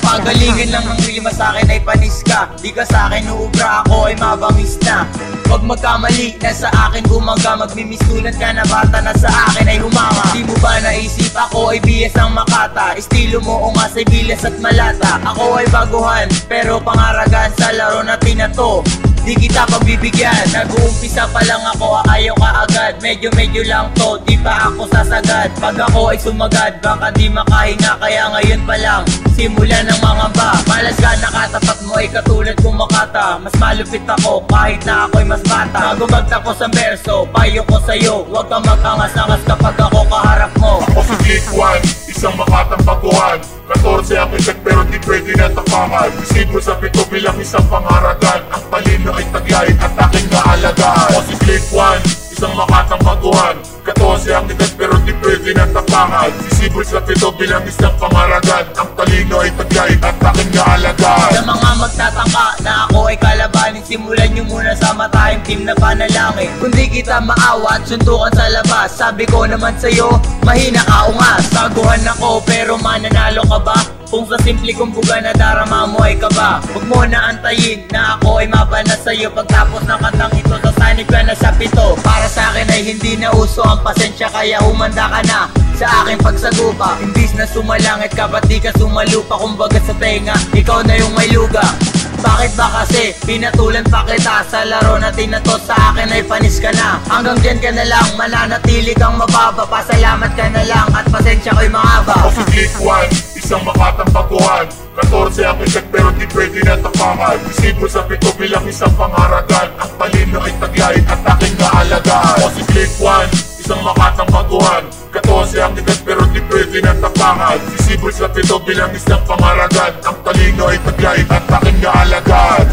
Pagalingan lang ng lima sa'kin ay panis ka. Di ka sa'kin uubra, ako ay mabangis na. Huwag magkamali, nasa akin gumaga. Magmimistulan ka na bata, na sa akin ay humanga. Di mo ba naisip ako ay biyas ang Makata? Estilo mo o nga sa bilas at malata. Ako ay baguhan, pero pangaragan sa laro natin na to. Di kita pagbibigyan, nag-uumpisa pa lang ako, ayaw ka agad. Medyo lang to, di pa ako sasagad. Pag ako ay sumagad, baka di makahinga. Kaya ngayon pa lang, simula ng mga ba. Malas ka, nakatapat mo ay katulad kong Makata. Mas malupit ako, kahit na ako'y mas bata. Magumagta ko sa verso, payo ko sa'yo. Huwag kang mag-angas-angas kapag ako kaharap mo. Ako si Click One, isang Makatang baguhan. 14 ang edad pero di pwede na tapangan. Isibo sa pito bilang isang pangaragan. Ang talino ay taglay at aking kaalagaan. Ako si Click One, isang Makatang baguhan. 14 ang edad pero di pwede na tapangan. Isibo sa pito bilang isang pangaragan. Ang talino ay taglay at aking kaalagaan. Sa mga magtatangka na ako ay kalabanin, simulan nyo muna sa matayong team na panalangin. Kung di kita maawa at suntukan sa labas, sabi ko naman sa'yo, mahina ka ungas. Baguhan ako pero mananalo ka ba? Kung sa simple kong buga na darama mo ay kaba. Huwag mo na antayin na ako ay mabana sa'yo. Pagtapos ng kantang ito, sasanib ka na sa pito. Para sa akin ay hindi na uso ang pasensya, kaya humanda ka na sa aking pagsagupa. Imbis na sumalangit ka, ba't di ka sumalupa? Kumbaga sa tenga, ikaw na yung may luga. Bakit ba kasi pinatulan pa kita sa laro natin na to? Sa akin ay panis ka na. Hanggang dyan ka na lang, mananatili kang mababa. Pasalamat ka na lang at pasensya ko'y mahaba. Ako si Click One, isang Makatang baguhan. 14 ang edad pero di pwede na tapangan. Isibo sa pito bilang isang pangaragan. Ang talino ay taglay at aking kaalagaan. Ako si Click One, isang Makatang baguhan. 14 ang edad pero di pwede na tapangan. Isibo sa pito bilang isang pangaragan. Ang talino ay taglay at aking kaalagaan.